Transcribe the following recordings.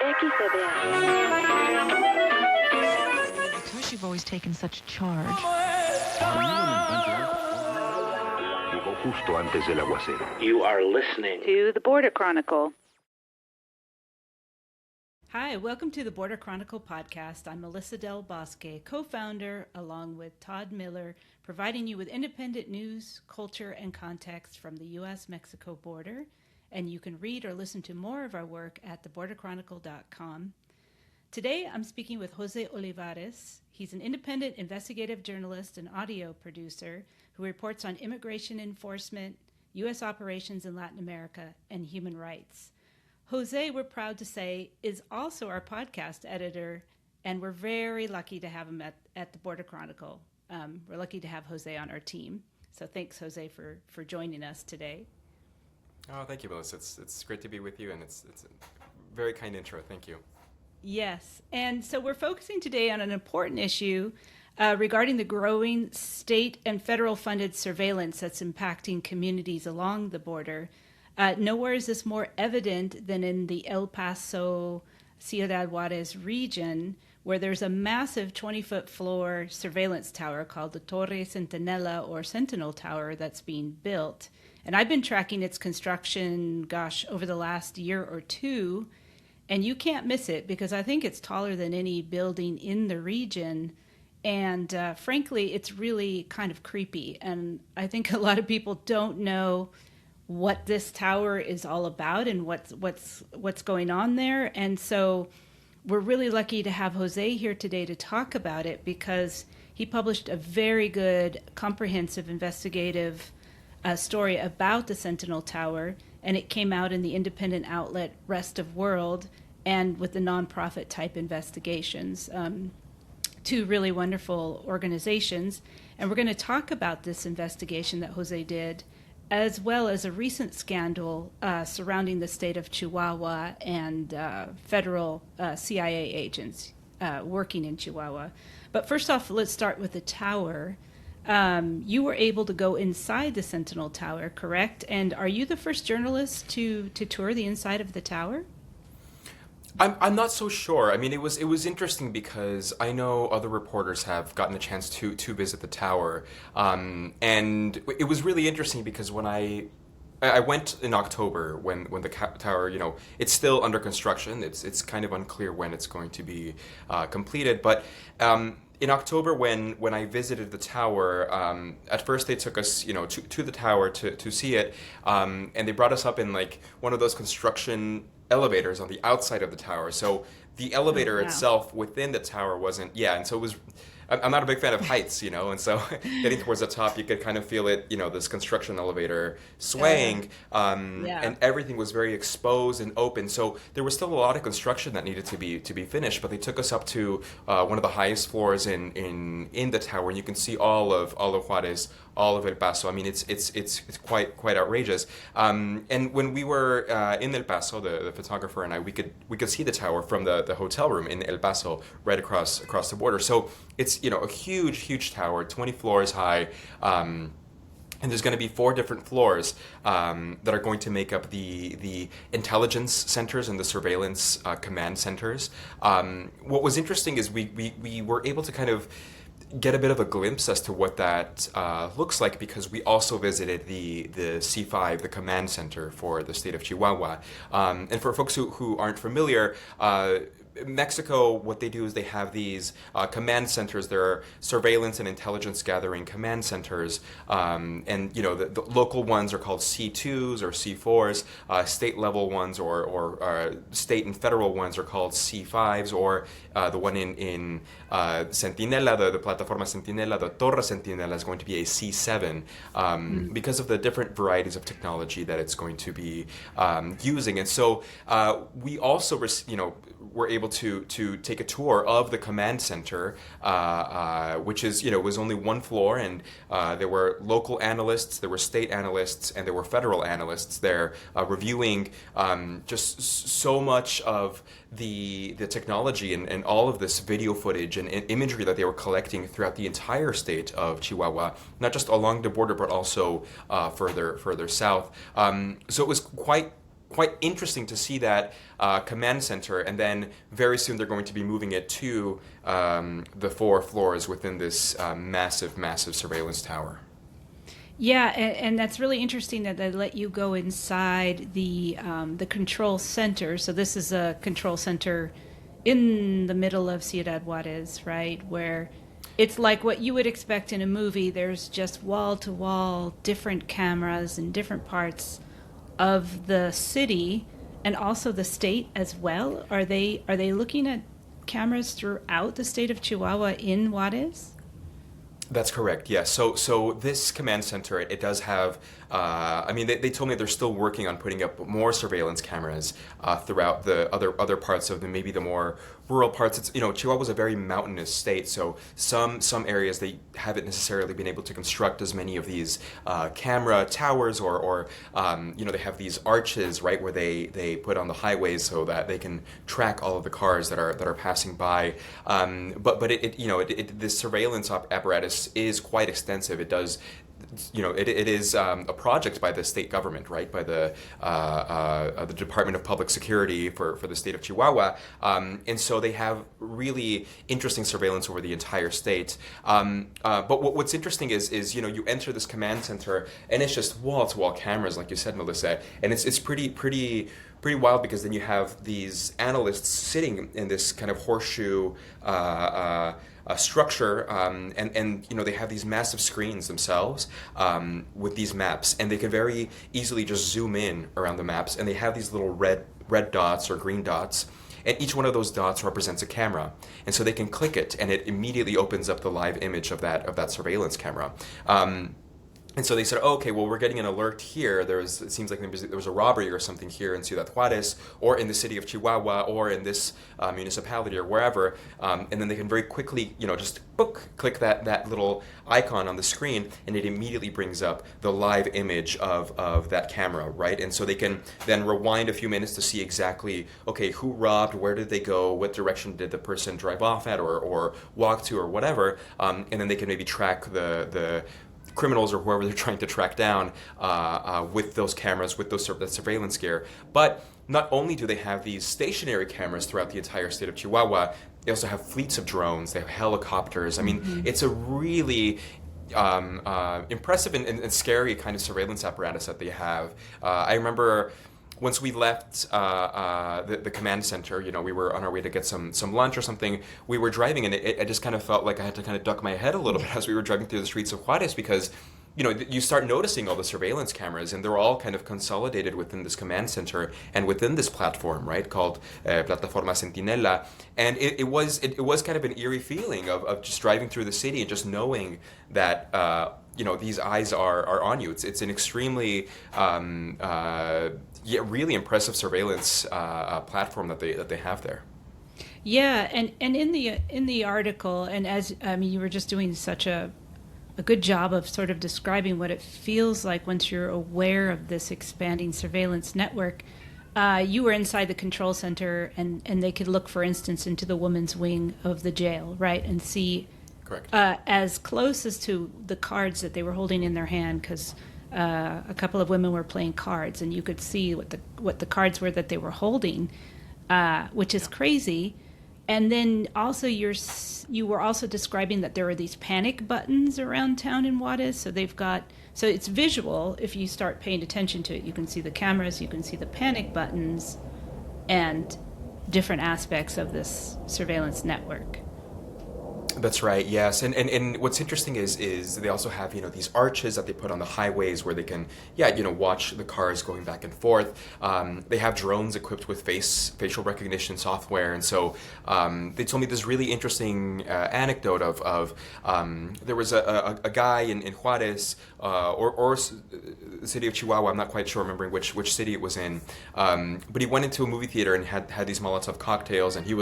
Because you've always taken such charge. You are listening to the Border Chronicle. Hi, welcome to the Border Chronicle podcast. I'm Melissa Del Bosque, co-founder, along with Todd Miller, providing you with independent news, culture, and context from the U.S.-Mexico border. And you can read or listen to more of our work at theborderchronicle.com. Today, I'm speaking with José Olivares. He's an independent investigative journalist and audio producer who reports on immigration enforcement, U.S. operations in Latin America, and human rights. Jose, we're proud to say, is also our podcast editor, and we're very lucky to have him at the Border Chronicle. We're lucky to have Jose on our team. So thanks, Jose, for joining us today. Oh, thank you, Melissa. It's great to be with you, and it's a very kind intro. Thank you. Yes, and so we're focusing today on an important issue regarding the growing state and federal funded surveillance that's impacting communities along the border. Nowhere is this more evident than in the El Paso, Ciudad Juárez region, where there's a massive 20-foot floor surveillance tower called the Torre Centinela or Sentinel Tower that's being built. And I've been tracking its construction, over the last year or two, and you can't miss it because I think it's taller than any building in the region. And frankly, it's really kind of creepy. And I think a lot of people don't know what this tower is all about and what's going on there. And so we're really lucky to have Jose here today to talk about it because he published a very good, comprehensive investigative story about the Sentinel Tower, and it came out in the independent outlet Rest of World and with the nonprofit type investigations. Two really wonderful organizations. And we're going to talk about this investigation that Jose did, as well as a recent scandal surrounding the state of Chihuahua and federal CIA agents working in Chihuahua. But first off, let's start with the tower. You were able to go inside the Sentinel Tower, correct? And are you the first journalist to tour the inside of the tower? I'm not so sure. I mean, it was interesting because I know other reporters have gotten a chance to visit the tower, and it was really interesting because when I went in October when the tower, it's still under construction. It's kind of unclear when it's going to be completed, but. In October, when I visited the tower, at first they took us, to the tower to see it, and they brought us up in like one of those construction elevators on the outside of the tower. So the elevator itself within the tower wasn't, and so it was. I'm not a big fan of heights, and so getting towards the top, you could kind of feel it, this construction elevator swaying, and everything was very exposed and open. So there was still a lot of construction that needed to be finished, but they took us up to one of the highest floors in the tower, and you can see all of Juárez, all of El Paso. I mean, it's quite outrageous. And when we were in El Paso, the photographer and I, we could see the tower from the hotel room in El Paso, right across the border. So it's a huge tower, 20 floors high. And there's going to be 4 different floors that are going to make up the intelligence centers and the surveillance command centers. What was interesting is we were able to kind of get a bit of a glimpse as to what that looks like because we also visited the C5, the command center for the state of Chihuahua. And for folks who aren't familiar, Mexico, what they do is they have these command centers. There are surveillance and intelligence gathering command centers, and the local ones are called C2s or C4s. State level ones or state and federal ones are called C5s, or the one in Centinela, the Plataforma Centinela, the Torre Centinela is going to be a C7 because of the different varieties of technology that it's going to be using. And so we also, were able to take a tour of the command center, which is, was only one floor, and there were local analysts, there were state analysts, and there were federal analysts there reviewing just so much of the technology and all of this video footage and imagery that they were collecting throughout the entire state of Chihuahua, not just along the border, but also further south. So it was quite quite interesting to see that command center, and then very soon they're going to be moving it to the 4 floors within this massive surveillance tower. Yeah, and that's really interesting that they let you go inside the control center. So this is a control center in the middle of Ciudad Juárez, right, where it's like what you would expect in a movie. There's just wall-to-wall different cameras in different parts of the city and also the state as well. Are they looking at cameras throughout the state of Chihuahua in Juárez? That's correct. Yes. So this command center, it does have. I mean, they told me they're still working on putting up more surveillance cameras throughout the other parts of maybe the more rural parts. It's, Chihuahua is a very mountainous state, so some areas they haven't necessarily been able to construct as many of these camera towers, or they have these arches, right, where they put on the highways so that they can track all of the cars that are passing by. But this surveillance apparatus is quite extensive. It does, it is a project by the state government, right, by the Department of Public Security for the state of Chihuahua, and so they have really interesting surveillance over the entire state. But what's interesting is you enter this command center and it's just wall-to-wall cameras, like you said, Melissa, and it's pretty wild, because then you have these analysts sitting in this kind of horseshoe structure, and they have these massive screens themselves with these maps, and they can very easily just zoom in around the maps, and they have these little red dots or green dots, and each one of those dots represents a camera, and so they can click it, and it immediately opens up the live image of that surveillance camera. And so they said, oh, okay, well, we're getting an alert here. It seems like there was a robbery or something here in Ciudad Juárez, or in the city of Chihuahua, or in this municipality, or wherever. And then they can very quickly, just click that little icon on the screen, and it immediately brings up the live image of that camera, right? And so they can then rewind a few minutes to see exactly, okay, who robbed, where did they go, what direction did the person drive off at, or walk to, or whatever. And then they can maybe track the criminals or whoever they're trying to track down with those cameras, with that surveillance gear. But not only do they have these stationary cameras throughout the entire state of Chihuahua, they also have fleets of drones, they have helicopters. I mean, it's a really impressive and scary kind of surveillance apparatus that they have. I remember once we left the command center, we were on our way to get some lunch or something. We were driving, and I just kind of felt like I had to kind of duck my head a little bit as we were driving through the streets of Juárez, because you start noticing all the surveillance cameras, and they're all kind of consolidated within this command center and within this platform, right, called Plataforma Sentinela. And it was kind of an eerie feeling of just driving through the city and just knowing that these eyes are on you. It's an extremely really impressive surveillance platform that they have there. Yeah, and in the article, and as you were just doing such a good job of sort of describing what it feels like once you're aware of this expanding surveillance network. You were inside the control center, and they could look, for instance, into the women's wing of the jail, right, and see. Correct. As close as to the cards that they were holding in their hand, because a couple of women were playing cards, and you could see what the cards were that they were holding, which is crazy. And then also you were also describing that there are these panic buttons around town in Juárez. So it's visual. If you start paying attention to it, you can see the cameras, you can see the panic buttons, and different aspects of this surveillance network. That's right. Yes, and what's interesting is they also have these arches that they put on the highways where they can watch the cars going back and forth. They have drones equipped with facial recognition software, and so they told me this really interesting anecdote of there was a guy in Juárez or the city of Chihuahua. I'm not quite sure remembering which city it was in, but he went into a movie theater and had these Molotov cocktails, and he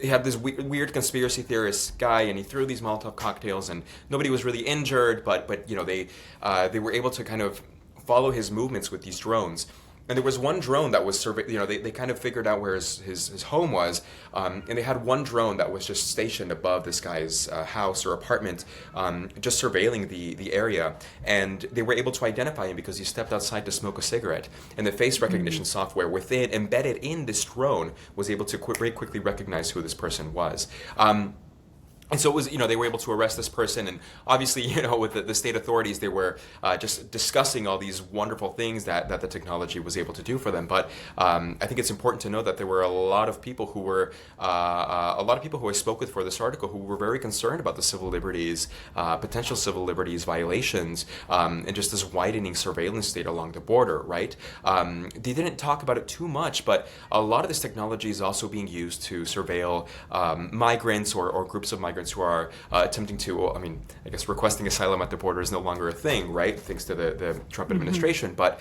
had this weird conspiracy theorist guy, and he threw these Molotov cocktails, and nobody was really injured, but they were able to kind of follow his movements with these drones. And there was one drone that was they kind of figured out where his home was, and they had one drone that was just stationed above this guy's house or apartment, just surveilling the area. And they were able to identify him because he stepped outside to smoke a cigarette. And the face recognition software embedded in this drone was able to very quickly recognize who this person was. And so it was, they were able to arrest this person, and obviously, with the state authorities, they were just discussing all these wonderful things that the technology was able to do for them. But I think it's important to know that there were a lot of people who I spoke with for this article who were very concerned about the civil liberties, potential civil liberties violations, and just this widening surveillance state along the border, right? They didn't talk about it too much, but a lot of this technology is also being used to surveil migrants or groups of migrants who are attempting to, I guess requesting asylum at the border is no longer a thing, right? Thanks to the Trump administration. But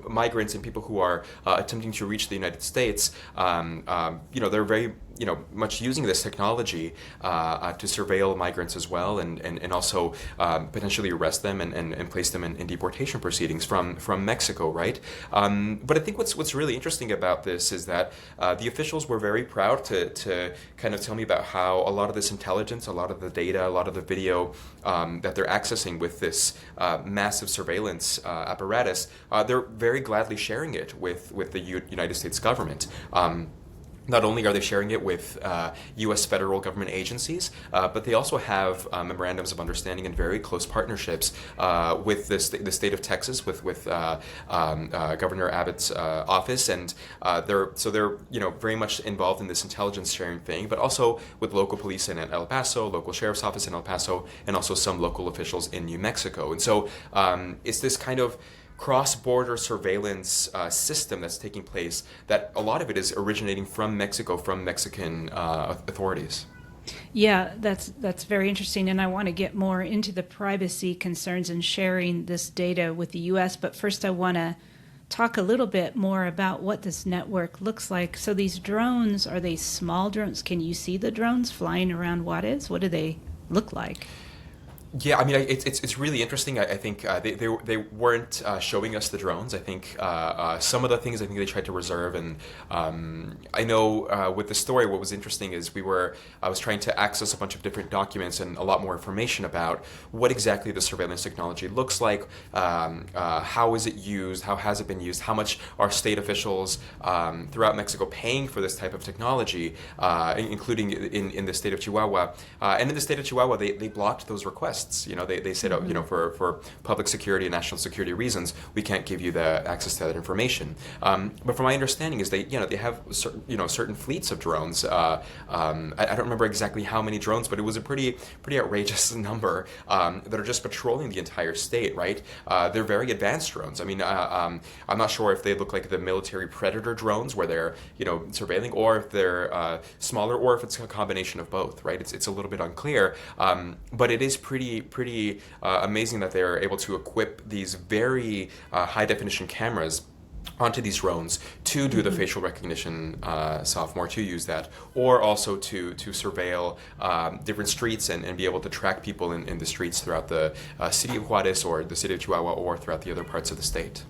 migrants and people who are attempting to reach the United States, they're very much using this technology to surveil migrants as well, and also potentially arrest them and place them in deportation proceedings from Mexico, right? But I think what's really interesting about this is that the officials were very proud to kind of tell me about how a lot of this intelligence, a lot of the data, a lot of the video that they're accessing with this massive surveillance apparatus, they're very gladly sharing it with the United States government. Not only are they sharing it with U.S. federal government agencies, but they also have memorandums of understanding and very close partnerships with the state of Texas, with Governor Abbott's office, and they're very much involved in this intelligence sharing thing, but also with local police in El Paso, local sheriff's office in El Paso, and also some local officials in New Mexico. And so it's this kind of cross-border surveillance system that's taking place, that a lot of it is originating from Mexico, from Mexican authorities. Yeah, that's very interesting, and I want to get more into the privacy concerns and sharing this data with the U.S., but first I want to talk a little bit more about what this network looks like. So these drones, are they small drones? Can you see the drones flying around Juárez? What do they look like? Yeah, it's really interesting. I think they weren't showing us the drones. I think some of the things I think they tried to reserve, and I know with the story, what was interesting is I was trying to access a bunch of different documents and a lot more information about what exactly the surveillance technology looks like, how is it used, how has it been used, how much are state officials throughout Mexico paying for this type of technology, including in the state of Chihuahua, and in the state of Chihuahua they blocked those requests. They said, for public security and national security reasons, we can't give you the access to that information. But from my understanding is they have certain fleets of drones. I don't remember exactly how many drones, but it was a pretty outrageous number that are just patrolling the entire state. Right? They're very advanced drones. I'm not sure if they look like the military Predator drones where they're surveilling, or if they're smaller, or if it's a combination of both. Right? It's a little bit unclear. But it is pretty amazing that they're able to equip these very high definition cameras onto these drones to do the facial recognition software, to use that, or also to surveil different streets and be able to track people in the streets throughout the city of Juárez or the city of Chihuahua or throughout the other parts of the state.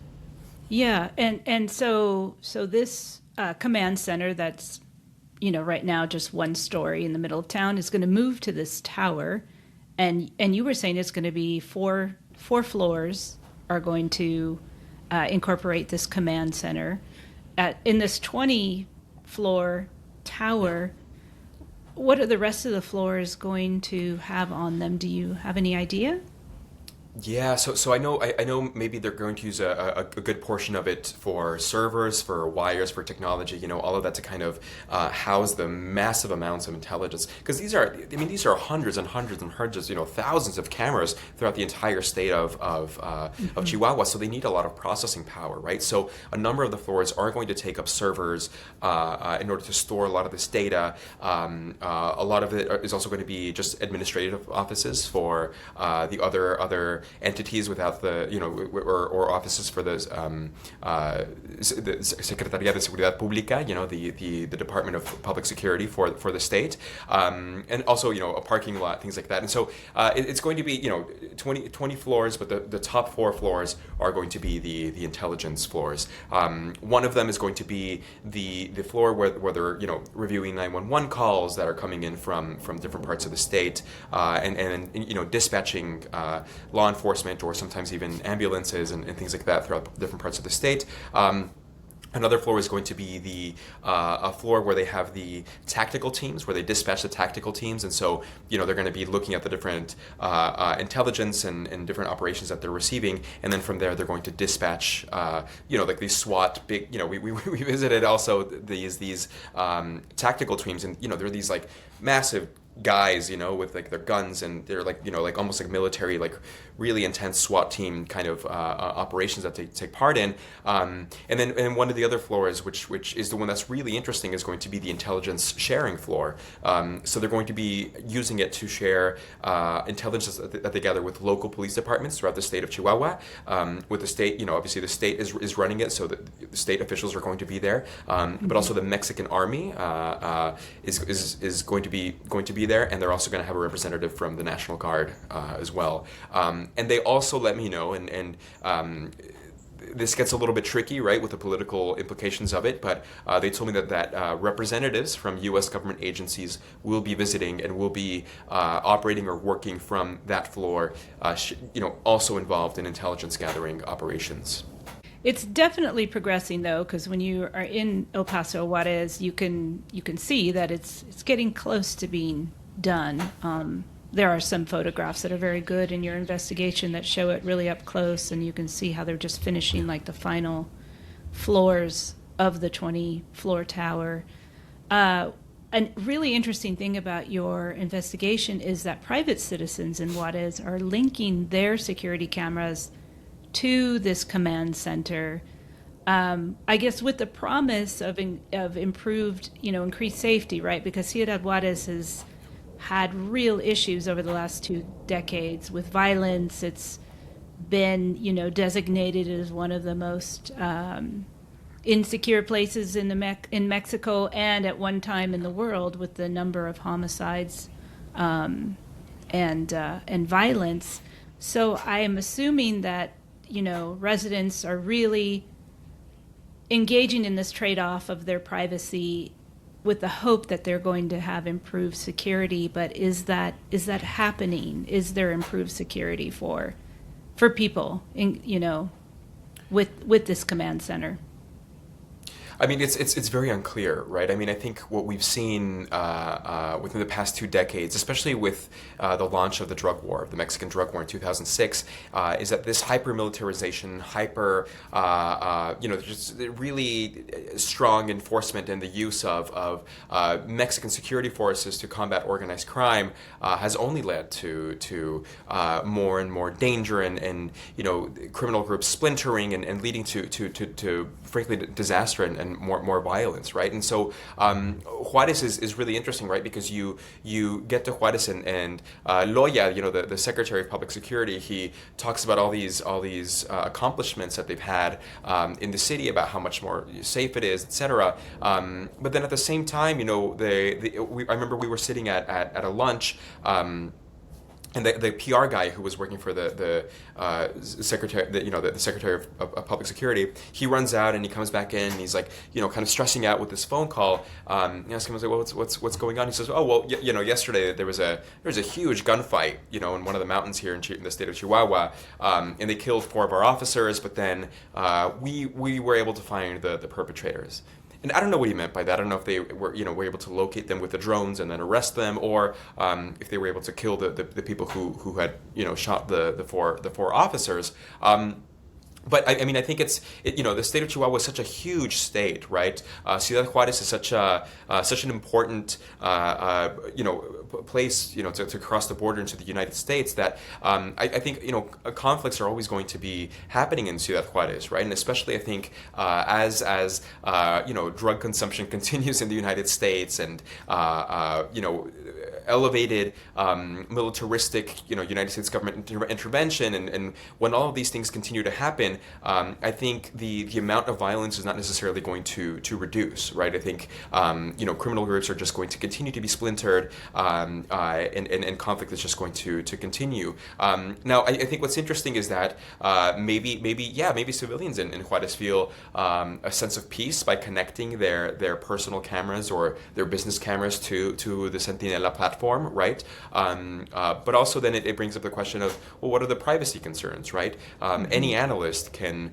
Yeah, and so this command center that's right now just one story in the middle of town is going to move to this tower. And you were saying it's going to be four floors are going to incorporate this command center. In this 20-floor tower, what are the rest of the floors going to have on them? Do you have any idea? Yeah, so I know maybe they're going to use a good portion of it for servers, for wires, for technology, all of that to kind of house the massive amounts of intelligence. Because these are hundreds and hundreds and hundreds, thousands of cameras throughout the entire state of Chihuahua. So they need a lot of processing power, right? So a number of the floors are going to take up servers in order to store a lot of this data. A lot of it is also going to be just administrative offices for the other other entities without the, or offices for the Secretaría de Seguridad Pública, the Department of Public Security for the state, and also, a parking lot, things like that. And so it's going to be, 20 floors, but the top 4 floors are going to be the intelligence floors. One of them is going to be the floor where they're, reviewing 911 calls that are coming in from different parts of the state, and dispatching law enforcement or sometimes even ambulances and things like that throughout different parts of the state. Another floor is going to be a floor where they have the tactical teams, where they dispatch the tactical teams, and so they're going to be looking at the different intelligence and different operations that they're receiving, and then from there they're going to dispatch, like these SWAT big. We visited also these tactical teams, and there are these like massive guys, with like their guns, and they're like, like almost like military, like really intense SWAT team kind of operations that they take part in. And then one of the other floors, which is the one that's really interesting, is going to be the intelligence sharing floor. So they're going to be using it to share intelligence that they gather with local police departments throughout the state of Chihuahua. With the state, obviously the state is running it, so the state officials are going to be there. But also the Mexican Army is going to be there, and they're also going to have a representative from the National Guard as well. And they also let me know, and this gets a little bit tricky, right, with the political implications of it, but they told me that representatives from U.S. government agencies will be visiting and will be operating or working from that floor, also involved in intelligence gathering operations. It's definitely progressing, though, because when you are in El Paso, Juárez, you can see that it's getting close to being done. There are some photographs that are very good in your investigation that show it really up close, and you can see how they're just finishing like the final floors of the 20-floor tower. A really interesting thing about your investigation is that private citizens in Juárez are linking their security cameras to this command center, I guess with the promise of improved, increased safety, right? Because Ciudad Juárez has had real issues over the last 2 decades with violence. It's been, designated as one of the most insecure places in Mexico, and at one time in the world, with the number of homicides and violence. So I am assuming that residents are really engaging in this trade-off of their privacy with the hope that they're going to have improved security. But is that happening? Is there improved security for people with this command center? I mean, it's very unclear, right? I mean, I think what we've seen within the past 2 decades, especially with the launch of the drug war, the Mexican drug war in 2006, is that this hyper-militarization, just really strong enforcement and the use of Mexican security forces to combat organized crime has only led to more and more danger and criminal groups splintering and leading to frankly disaster and more violence, right? And so Juárez is really interesting, right? Because you get to Juárez and Loya, the Secretary of Public Security, he talks about all these accomplishments that they've had in the city, about how much more safe it is, etc. But then at the same time, I remember we were sitting at a lunch. And the PR guy who was working for the secretary, the Secretary of Public Security, he runs out and he comes back in and he's like, kind of stressing out with this phone call. I ask him, I was like, well, what's going on? He says, oh, well, yesterday there was a huge gunfight, in one of the mountains here in the state of Chihuahua, and they killed 4 of our officers, but then we were able to find the perpetrators. And I don't know what he meant by that. I don't know if they were able to locate them with the drones and then arrest them, or if they were able to kill the people who had shot the four officers. But But I mean, I think the state of Chihuahua is such a huge state, right? Ciudad Juárez is such an important, place, to cross the border into the United States that I think, conflicts are always going to be happening in Ciudad Juárez, right? And especially, I think, as drug consumption continues in the United States and, elevated militaristic, United States government intervention, and when all of these things continue to happen, I think the amount of violence is not necessarily going to reduce, right? I think criminal groups are just going to continue to be splintered, and conflict is just going to continue. Now, I think what's interesting is that maybe civilians in Juarez feel a sense of peace by connecting their personal cameras or their business cameras to the Sentinela platform, right? But also then it brings up the question of, well, what are the privacy concerns, right? Any analyst can,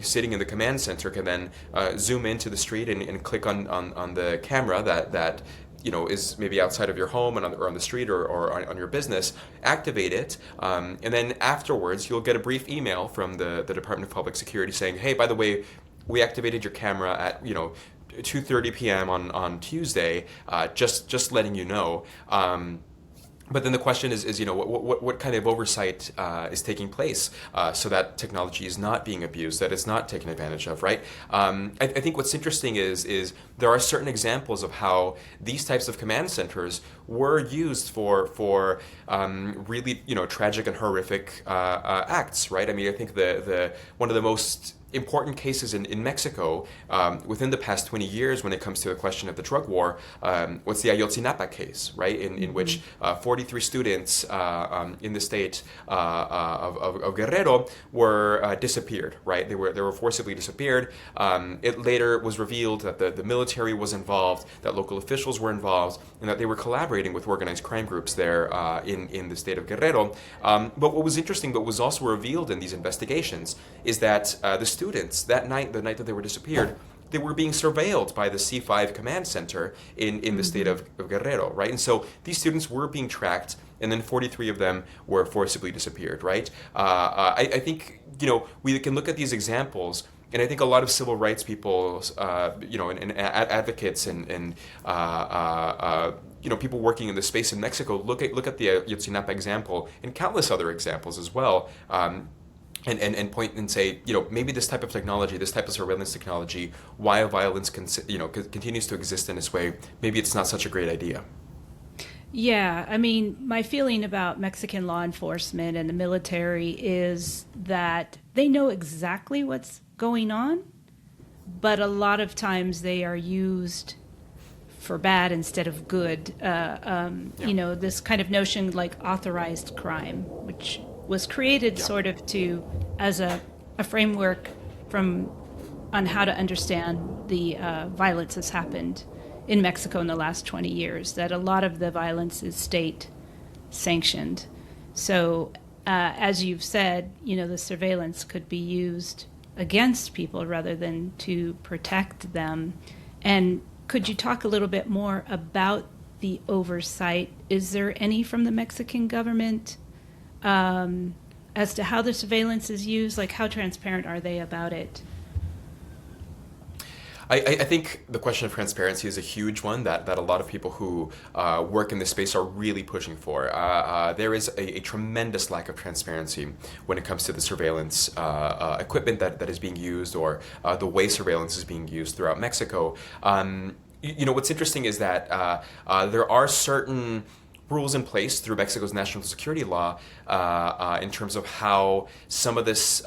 sitting in the command center, can then zoom into the street and click on the camera that is maybe outside of your home and on the street or on your business, activate it, and then afterwards you'll get a brief email from the Department of Public Security saying, hey, by the way, we activated your camera at 2:30 p.m. on Tuesday, just letting you know. But then the question is what kind of oversight is taking place so that technology is not being abused, that it's not taken advantage of, right? I think what's interesting is there are certain examples of how these types of command centers were used for really tragic and horrific acts, right? I mean, I think the one of the most important cases in Mexico within the past 20 years when it comes to the question of the drug war was the Ayotzinapa case, right? In which 43 students in the state of Guerrero were disappeared, right? They were forcibly disappeared. It later was revealed that the military was involved, that local officials were involved, and that they were collaborating with organized crime groups there in the state of Guerrero. But what was interesting, but was also revealed in these investigations, is that the students that night, the night that they were disappeared, they were being surveilled by the C5 command center in the state of Guerrero, right? And so these students were being tracked, and then 43 of them were forcibly disappeared, right? I think, we can look at these examples, and I think a lot of civil rights people, and advocates and people working in the space in Mexico look at the Ayotzinapa example and countless other examples as well. And point and say, maybe this type of technology, this type of surveillance technology, while violence continues to exist in this way, maybe it's not such a great idea. Yeah, I mean, my feeling about Mexican law enforcement and the military is that they know exactly what's going on, but a lot of times they are used for bad instead of good. This kind of notion like authorized crime, which was created sort of as a framework on how to understand the violence that's happened in Mexico in the last 20 years, that a lot of the violence is state sanctioned. So as you've said, the surveillance could be used against people rather than to protect them. And could you talk a little bit more about the oversight? Is there any from the Mexican government as to how the surveillance is used? Like, how transparent are they about it? I think the question of transparency is a huge one that a lot of people who work in this space are really pushing for. There is a tremendous lack of transparency when it comes to the surveillance equipment that is being used, or the way surveillance is being used throughout Mexico. What's interesting is that there are certain rules in place through Mexico's national security law in terms of how some of this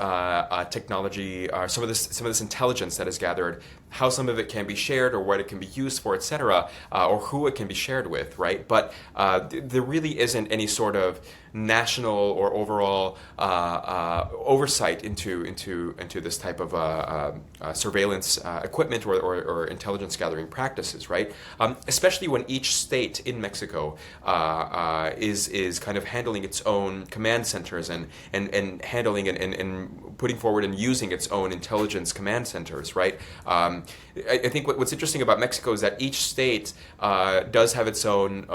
technology, some of this intelligence that is gathered, how some of it can be shared or what it can be used for, etc., or who it can be shared with, right? But there really isn't any sort of national or overall oversight into this type of surveillance equipment or intelligence gathering practices, right? Especially when each state in Mexico is kind of handling its own command centers and handling and putting forward and using its own intelligence command centers, right? I think what's interesting about Mexico is that each state does have its own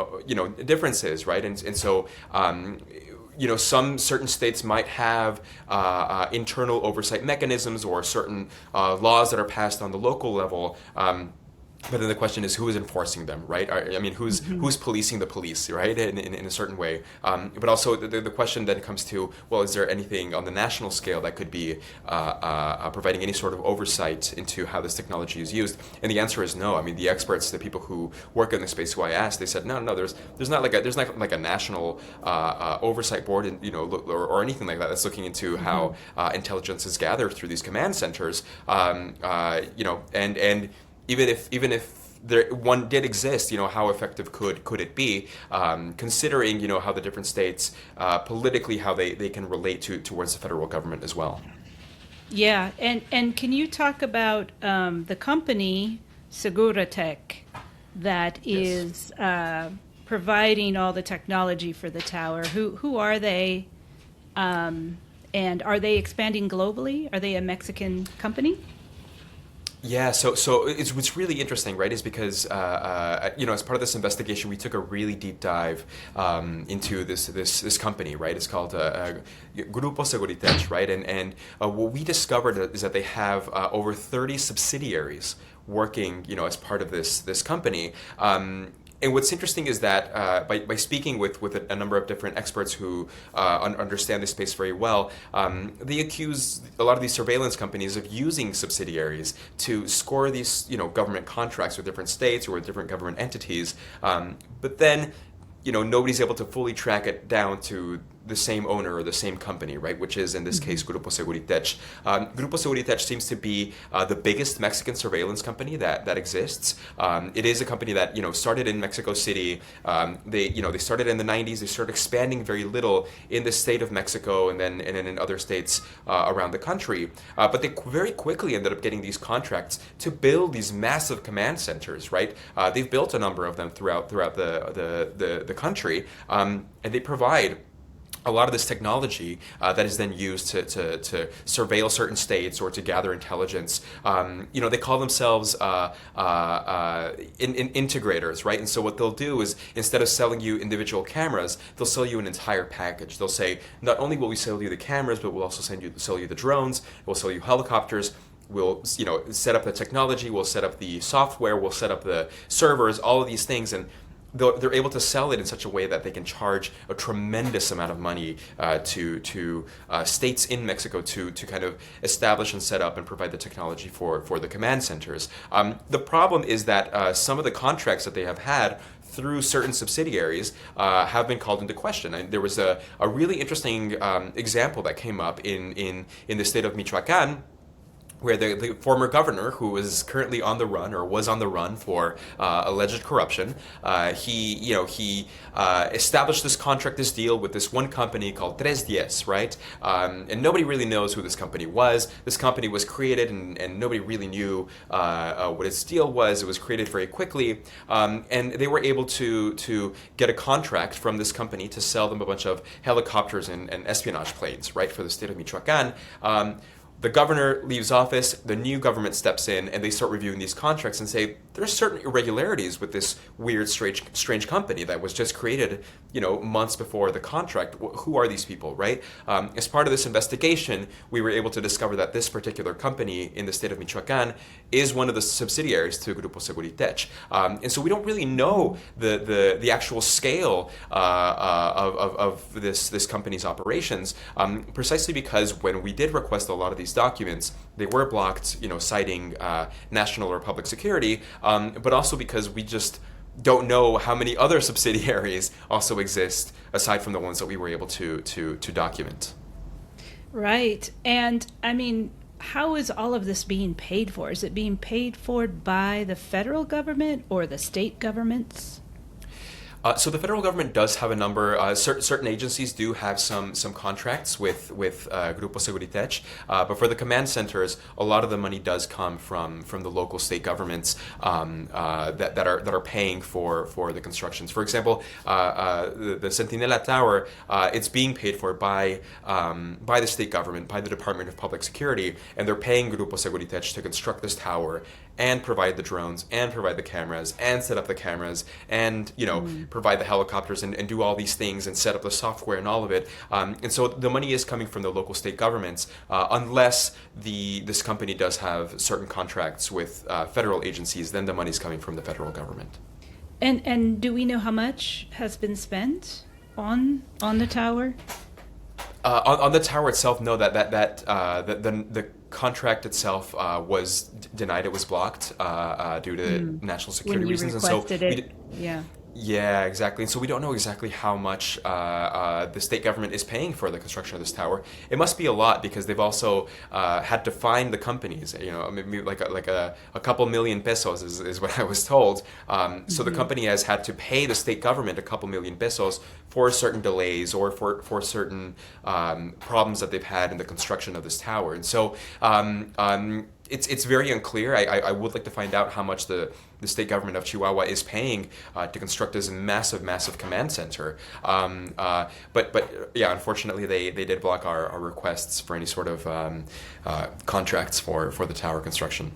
differences, right? And so some certain states might have internal oversight mechanisms or certain laws that are passed on the local level. But then the question is, who is enforcing them, right? Who's policing the police, right, in a certain way? But also the question then comes to, well, is there anything on the national scale that could be providing any sort of oversight into how this technology is used? And the answer is no. I mean, the experts, the people who work in the space who I asked, they said, no, there's not like a national oversight board, or anything like that that's looking into how intelligence is gathered through these command centers, and even if one did exist, how effective could it be, considering how the different states politically, how they can relate towards the federal government as well. Yeah, and can you talk about the company Seguratech that is providing all the technology for the tower? Who are they, and are they expanding globally? Are they a Mexican company? Yeah, so it's what's really interesting, right, is because as part of this investigation, we took a really deep dive into this company, right? It's called Grupo Seguritech, right? And what we discovered is that they have over 30 subsidiaries working, as part of this company. And what's interesting is that by speaking with a number of different experts who understand this space very well, they accuse a lot of these surveillance companies of using subsidiaries to score these government contracts with different states or with different government entities, but then nobody's able to fully track it down to the same owner or the same company, right? Which is, in this case, Grupo Seguritech. Grupo Seguritech seems to be the biggest Mexican surveillance company that exists. It is a company that started in Mexico City. They started in the 90s. They started expanding very little in the state of Mexico and then in other states around the country. But they very quickly ended up getting these contracts to build these massive command centers, right? They've built a number of them throughout the country, and they provide a lot of this technology that is then used to surveil certain states or to gather intelligence. They call themselves integrators, right? And so what they'll do is, instead of selling you individual cameras, they'll sell you an entire package. They'll say, not only will we sell you the cameras, but we'll also sell you the drones, we'll sell you helicopters, we'll set up the technology, we'll set up the software, we'll set up the servers, all of these things, and they're able to sell it in such a way that they can charge a tremendous amount of money to states in Mexico to kind of establish and set up and provide the technology for the command centers. The problem is that some of the contracts that they have had through certain subsidiaries have been called into question. And there was a really interesting example that came up in the state of Michoacán, where the former governor, who is currently on the run or was on the run for alleged corruption, he established this contract, this deal with this one company called 310, right? And nobody really knows who this company was. This company was created and nobody really knew what its deal was. It was created very quickly, and they were able to get a contract from this company to sell them a bunch of helicopters and espionage planes, right, for the state of Michoacán. The governor leaves office, the new government steps in, and they start reviewing these contracts and say, there's certain irregularities with this weird, strange company that was just created, months before the contract. Who are these people, right? As part of this investigation, we were able to discover that this particular company in the state of Michoacán is one of the subsidiaries to Grupo Seguritech. And so we don't really know the actual scale of this company's operations, precisely because when we did request a lot of these documents, they were blocked, citing national or public security, but also because we just don't know how many other subsidiaries also exist aside from the ones that we were able to document. Right. And I mean, how is all of this being paid for? Is it being paid for by the federal government or the state governments? So the federal government does have a number. Certain agencies do have some contracts with Grupo Seguritech, but for the command centers, a lot of the money does come from the local state governments that are paying for the constructions. For example, the Sentinela Tower, it's being paid for by the state government, by the Department of Public Security, and they're paying Grupo Seguritech to construct this tower and provide the drones and provide the cameras and set up the cameras and provide the helicopters and do all these things and set up the software and all of it. And so the money is coming from the local state governments, unless this company does have certain contracts with federal agencies. Then the money is coming from the federal government. And do we know how much has been spent on the tower? On the tower itself, no. The contract itself was denied. It was blocked due to national security reasons. When you requested it, yeah. Yeah, exactly. And so we don't know exactly how much the state government is paying for the construction of this tower. It must be a lot, because they've also had to fine the companies. Maybe like a couple million pesos is what I was told. So the company has had to pay the state government a couple million pesos for certain delays or for certain problems that they've had in the construction of this tower. And so it's very unclear. I would like to find out how much the state government of Chihuahua is paying to construct this massive command center. But yeah, unfortunately, they did block our requests for any sort of contracts for the tower construction.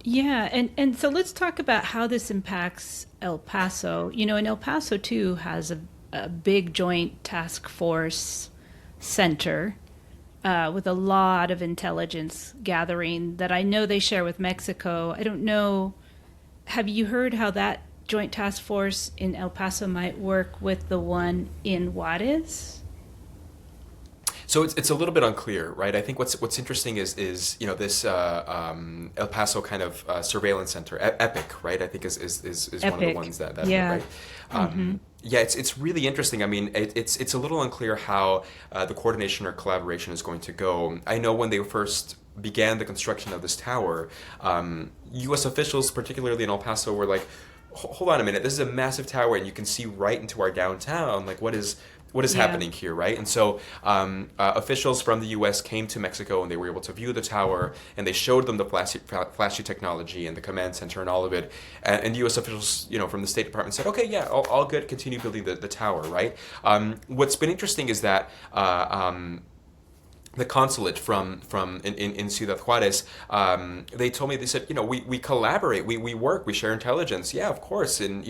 Yeah, and so let's talk about how this impacts El Paso. And El Paso, too, has a big joint task force center with a lot of intelligence gathering that I know they share with Mexico. I don't know, have you heard how that joint task force in El Paso might work with the one in Juárez? So it's a little bit unclear, right? I think what's interesting is this El Paso kind of surveillance center, EPIC, right? I think is one of the ones that yeah. Right. Yeah, it's really interesting. I mean, it's a little unclear how the coordination or collaboration is going to go. I know when they first began the construction of this tower, U.S. officials, particularly in El Paso, were like, hold on a minute, this is a massive tower and you can see right into our downtown. Like, what is happening here, right? And so officials from the U.S. came to Mexico and they were able to view the tower, and they showed them the flashy technology and the command center and all of it. And U.S. officials, from the State Department said, okay, yeah, all good, continue building the tower, right? What's been interesting is that the consulate from in Ciudad Juárez, they told me, they said, we collaborate, we work, we share intelligence. Yeah, of course, and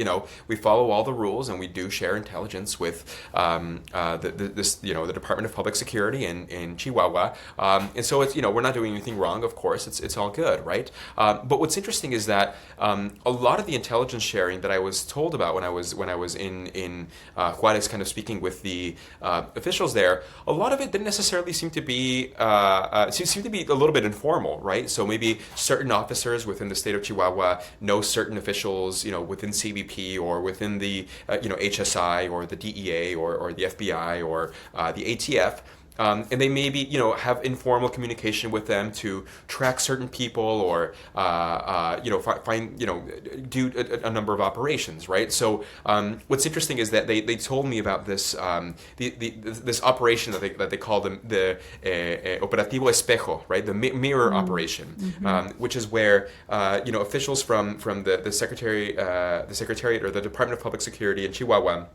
we follow all the rules, and we do share intelligence with the Department of Public Security in Chihuahua. And so it's we're not doing anything wrong. Of course, it's all good, right? But what's interesting is that a lot of the intelligence sharing that I was told about when I was in Juárez, kind of speaking with the officials there, a lot of it didn't necessarily seem to be a little bit informal, right? So maybe certain officers within the state of Chihuahua know certain officials, within CBP or within the HSI or the DEA or the FBI or the ATF. And they maybe, have informal communication with them to track certain people or, find, do a number of operations, right? So what's interesting is that they told me about this this operation that they call the Operativo Espejo, right? The mirror operation, which is where officials from the Secretariat or the Department of Public Security in Chihuahua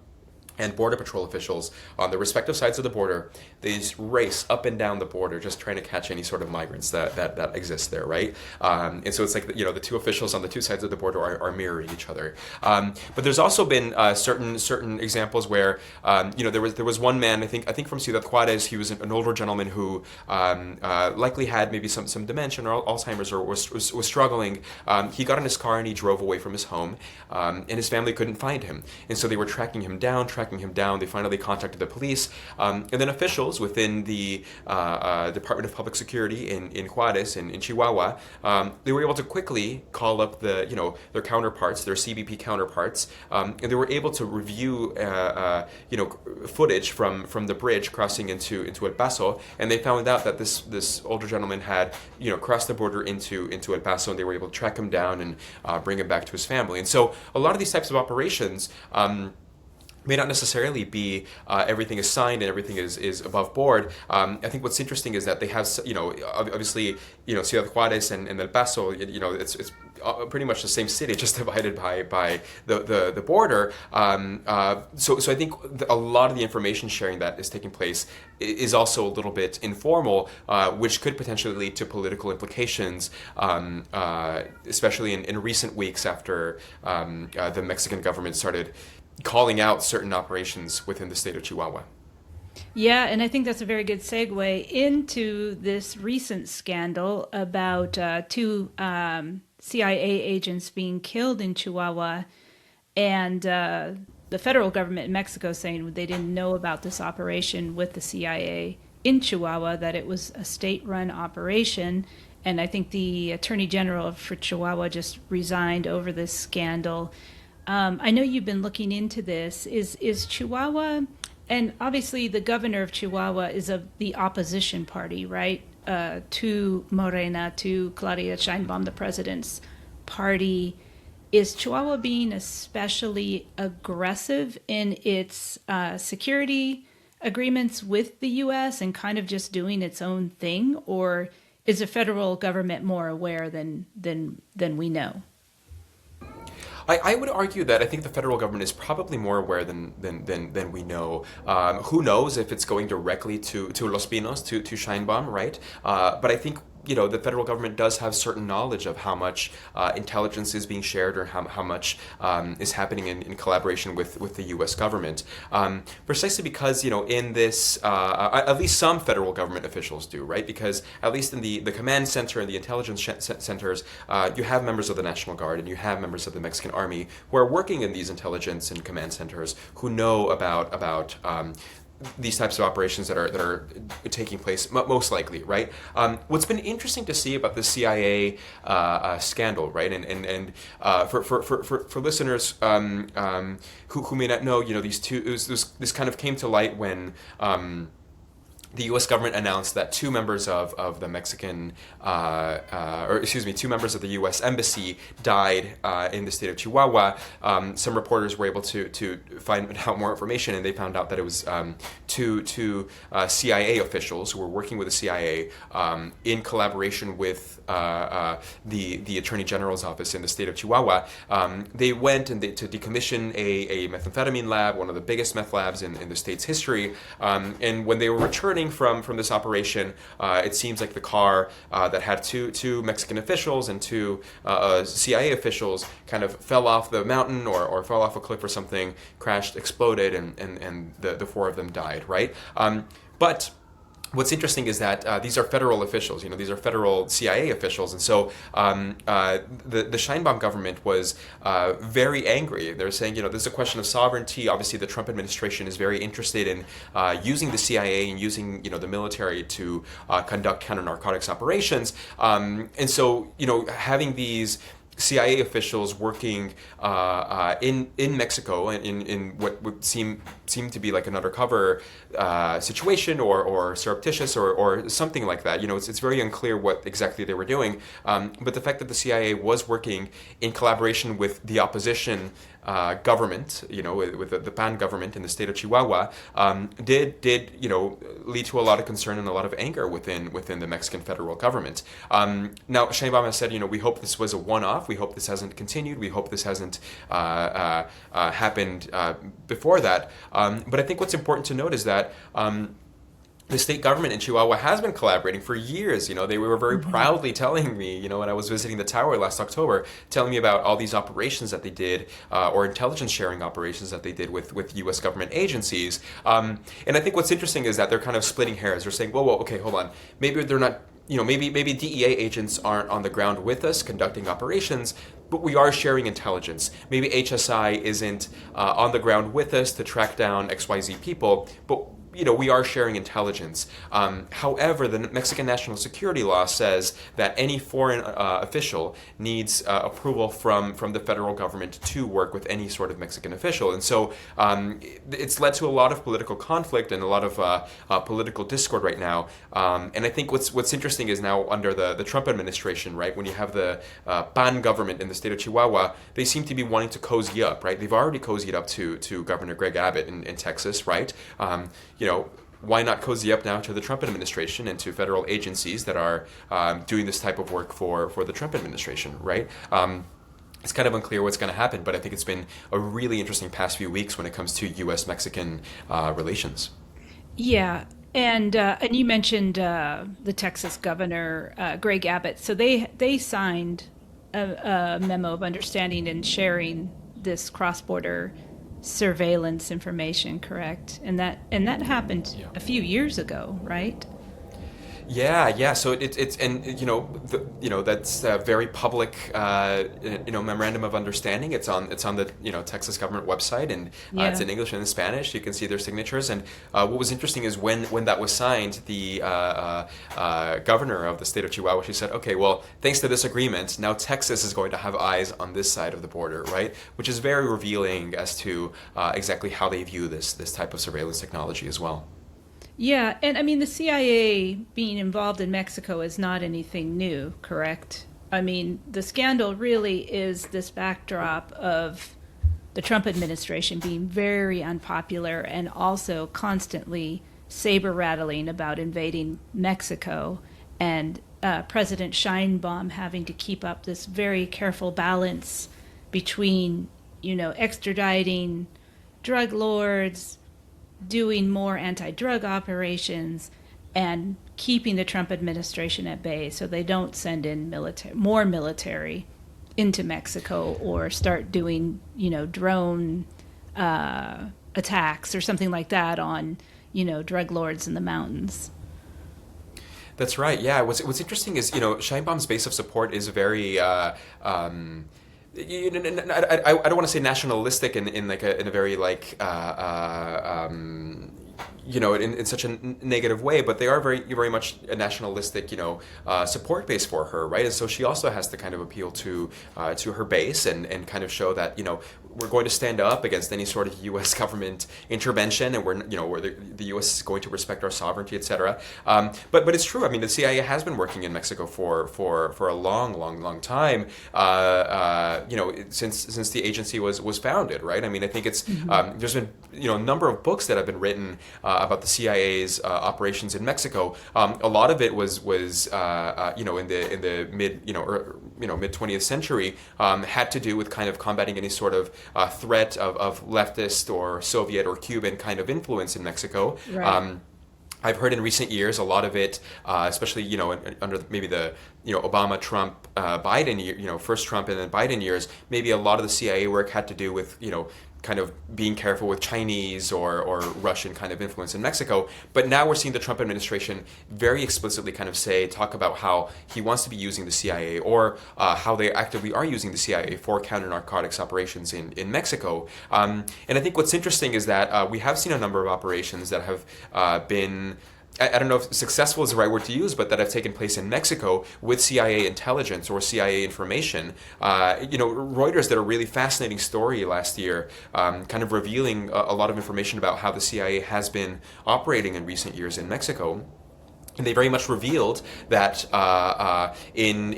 and Border Patrol officials on the respective sides of the border, they just race up and down the border just trying to catch any sort of migrants that exist there, right? And so it's like, the two officials on the two sides of the border are mirroring each other. But there's also been certain examples where, there was one man, I think from Ciudad Juárez, he was an older gentleman who likely had maybe some dementia or Alzheimer's or was struggling. He got in his car and he drove away from his home, and his family couldn't find him. And so they were tracking him down. They finally contacted the police, and then officials within the Department of Public Security in Juárez, in Chihuahua, they were able to quickly call up their counterparts, their CBP counterparts, and they were able to review footage from the bridge crossing into El Paso, and they found out that this older gentleman had crossed the border into El Paso, and they were able to track him down and bring him back to his family. And so a lot of these types of operations, may not necessarily be everything is signed and everything is above board. I think what's interesting is that they have, obviously, Ciudad Juárez and El Paso, it's pretty much the same city, just divided by the border. So I think a lot of the information sharing that is taking place is also a little bit informal, which could potentially lead to political implications, especially in recent weeks after the Mexican government started calling out certain operations within the state of Chihuahua. Yeah, and I think that's a very good segue into this recent scandal about two CIA agents being killed in Chihuahua, and the federal government in Mexico saying they didn't know about this operation with the CIA in Chihuahua, that it was a state-run operation. And I think the Attorney General for Chihuahua just resigned over this scandal. I know you've been looking into this. Is Chihuahua, and obviously the governor of Chihuahua is of the opposition party, right, to Morena, to Claudia Sheinbaum, the president's party. Is Chihuahua being especially aggressive in its security agreements with the U.S. and kind of just doing its own thing, or is the federal government more aware than we know? I would argue that I think the federal government is probably more aware than we know. Who knows if it's going directly to Los Pinos, to Sheinbaum, right? But I think the federal government does have certain knowledge of how much intelligence is being shared, or how much is happening in collaboration with the U.S. government. Precisely because, in this, at least some federal government officials do, right? Because at least in the command center and the intelligence centers, you have members of the National Guard and you have members of the Mexican Army who are working in these intelligence and command centers, who know about these types of operations that are taking place, most likely, right? What's been interesting to see about the CIA scandal, right, and for listeners who may not know, these two, this kind of came to light when the U.S. government announced that two members of the Mexican, two members of the U.S. embassy died in the state of Chihuahua. Some reporters were able to find out more information, and they found out that it was two CIA officials who were working with the CIA in collaboration with the Attorney General's office in the state of Chihuahua. They went to decommission a methamphetamine lab, one of the biggest meth labs in the state's history, and when they were returning from this operation, it seems like the car that had two Mexican officials and two CIA officials kind of fell off the mountain or fell off a cliff or something, crashed, exploded, and the four of them died, right? But what's interesting is that these are federal officials, these are federal CIA officials, and so the Sheinbaum government was very angry. They're saying, this is a question of sovereignty. Obviously, the Trump administration is very interested in using the CIA and using, the military to conduct counter-narcotics operations, and so, having these CIA officials working in Mexico in what would seem to be like an undercover situation or surreptitious or something like that. It's very unclear what exactly they were doing. But the fact that the CIA was working in collaboration with the opposition government, with the PAN government in the state of Chihuahua, did lead to a lot of concern and a lot of anger within the Mexican federal government. Now, Sheinbaum has said, we hope this was a one-off. We hope this hasn't continued. We hope this hasn't happened before that. But I think what's important to note is that the state government in Chihuahua has been collaborating for years. They were very proudly telling me, when I was visiting the tower last October, telling me about all these operations that they did, or intelligence sharing operations that they did with U.S. government agencies. And I think what's interesting is that they're kind of splitting hairs. They're saying, whoa, okay, hold on. Maybe they're not, maybe DEA agents aren't on the ground with us conducting operations, but we are sharing intelligence. Maybe HSI isn't on the ground with us to track down XYZ people, but we are sharing intelligence. However, the Mexican national security law says that any foreign official needs approval from the federal government to work with any sort of Mexican official. And so it's led to a lot of political conflict and a lot of political discord right now. And I think what's interesting is now under the Trump administration, right, when you have the PAN government in the state of Chihuahua, they seem to be wanting to cozy up, right? They've already cozied up to Governor Greg Abbott in Texas, right? Why not cozy up now to the Trump administration and to federal agencies that are doing this type of work for the Trump administration, right? It's kind of unclear what's going to happen, but I think it's been a really interesting past few weeks when it comes to U.S.-Mexican relations. Yeah, and you mentioned the Texas governor, Greg Abbott. So they signed a memo of understanding and sharing this cross-border surveillance information, correct? And that happened a few years ago, right? Yeah. So it's that's a very public memorandum of understanding. It's on the Texas government website, and it's in English and in Spanish. You can see their signatures. And what was interesting is when that was signed, the governor of the state of Chihuahua, she said, okay, well, thanks to this agreement, now Texas is going to have eyes on this side of the border, right? Which is very revealing as to exactly how they view this type of surveillance technology as well. Yeah, and I mean, the CIA being involved in Mexico is not anything new, correct? I mean, the scandal really is this backdrop of the Trump administration being very unpopular and also constantly saber-rattling about invading Mexico, and President Sheinbaum having to keep up this very careful balance between, extraditing drug lords, doing more anti-drug operations, and keeping the Trump administration at bay so they don't send in more military into Mexico or start doing, drone attacks or something like that on, drug lords in the mountains. That's right. Yeah. What's interesting is, Sheinbaum's base of support is very I don't want to say nationalistic in a very in such a negative way, but they are very much a nationalistic support base for her, right? And so she also has to kind of appeal to her base and kind of show that we're going to stand up against any sort of U.S. government intervention, and where the U.S. is going to respect our sovereignty, etc. But it's true. I mean, the CIA has been working in Mexico for a long time. Since the agency was founded, right? I mean, I think it's there's been a number of books that have been written about the CIA's operations in Mexico. A lot of it was in the mid 20th century had to do with kind of combating any sort of threat of leftist or Soviet or Cuban kind of influence in Mexico. Right. I've heard in recent years a lot of it, especially under maybe the Obama, Trump, Biden, first Trump and then Biden years, maybe a lot of the CIA work had to do with kind of being careful with Chinese or Russian kind of influence in Mexico. But now we're seeing the Trump administration very explicitly kind of talk about how he wants to be using the CIA or how they actively are using the CIA for counter-narcotics operations in Mexico. And I think what's interesting is that we have seen a number of operations that have been, I don't know if successful is the right word to use, but that have taken place in Mexico with CIA intelligence or CIA information. Reuters did a really fascinating story last year, kind of revealing a lot of information about how the CIA has been operating in recent years in Mexico. And they very much revealed that in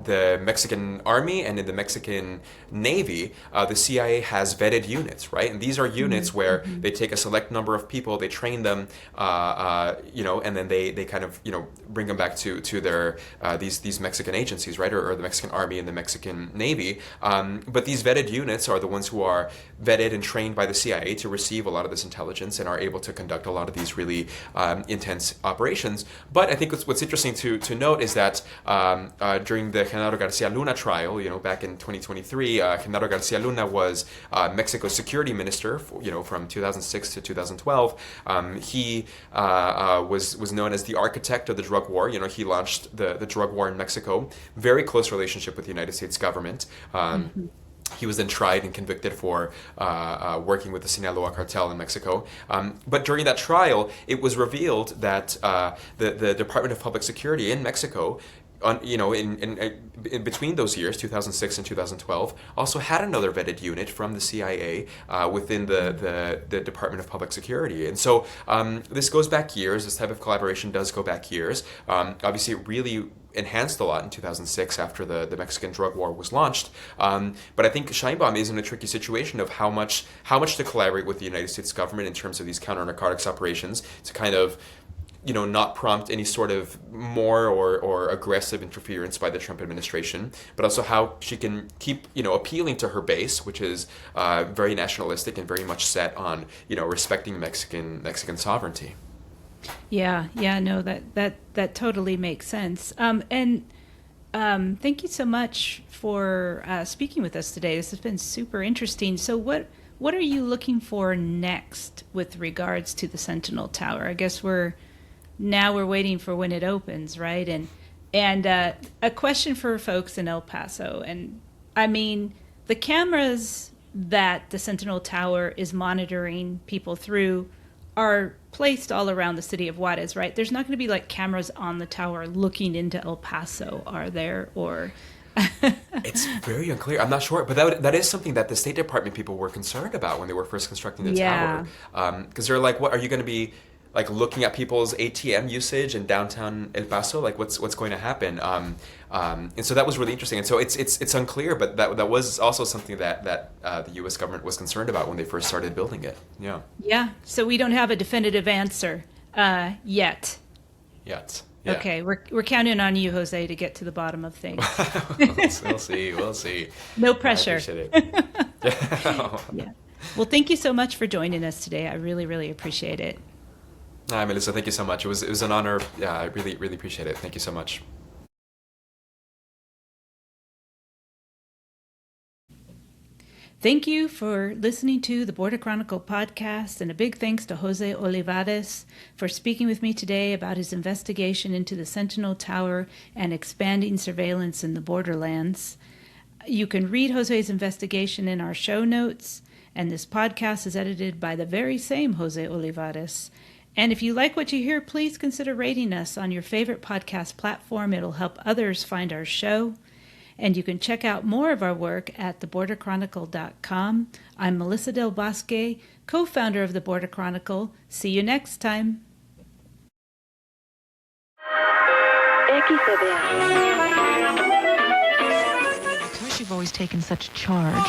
the Mexican Army and in the Mexican Navy, the CIA has vetted units, right? And these are units where they take a select number of people, they train them, and then they kind of bring them back to their these Mexican agencies, right, or the Mexican Army and the Mexican Navy. But these vetted units are the ones who are vetted and trained by the CIA to receive a lot of this intelligence and are able to conduct a lot of these really intense operations. But I think what's interesting to note is that during the Genaro Garcia Luna trial, back in 2023, Genaro Garcia Luna was Mexico's security minister, from 2006 to 2012. He was known as the architect of the drug war. He launched the drug war in Mexico. Very close relationship with the United States government. He was then tried and convicted for working with the Sinaloa cartel in Mexico. But during that trial, it was revealed that the Department of Public Security in Mexico, in between those years, 2006 and 2012, also had another vetted unit from the CIA within the Department of Public Security. And so this goes back years. This type of collaboration does go back years. Obviously, it really enhanced a lot in 2006 after the Mexican drug war was launched. But I think Sheinbaum is in a tricky situation of how much to collaborate with the United States government in terms of these counter-narcotics operations to kind of not prompt any sort of more or aggressive interference by the Trump administration, but also how she can keep, appealing to her base, which is very nationalistic and very much set on, respecting Mexican sovereignty. Yeah, no, that totally makes sense. And thank you so much for speaking with us today. This has been super interesting. So what are you looking for next with regards to the Sentinel Tower? I guess we're waiting for when it opens, right? And a question for folks in El Paso. And I mean, the cameras that the Sentinel Tower is monitoring people through are placed all around the city of Juárez, right? There's not going to be like cameras on the tower looking into El Paso, are there? Or it's very unclear. I'm not sure, but that is something that the State Department people were concerned about when they were first constructing the tower. Because they're like, what are you going to be like looking at people's ATM usage in downtown El Paso? Like what's going to happen? And so that was really interesting. And so it's unclear, but that was also something that the U.S. government was concerned about when they first started building it. Yeah. Yeah. So we don't have a definitive answer yet. Yet. Yeah. Okay, we're counting on you, Jose, to get to the bottom of things. We'll see. No pressure. I appreciate it. Yeah. Well, thank you so much for joining us today. I really, really appreciate it. Hi, Melissa. Thank you so much. It was an honor. Yeah, I really, really appreciate it. Thank you so much. Thank you for listening to the Border Chronicle podcast, and a big thanks to José Olivares for speaking with me today about his investigation into the Sentinel Tower and expanding surveillance in the borderlands. You can read José's investigation in our show notes, and this podcast is edited by the very same José Olivares. And if you like what you hear, please consider rating us on your favorite podcast platform. It'll help others find our show. And you can check out more of our work at theborderchronicle.com. I'm Melissa Del Bosque, co-founder of The Border Chronicle. See you next time. Because you've always taken such charge.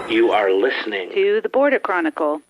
You are listening to The Border Chronicle.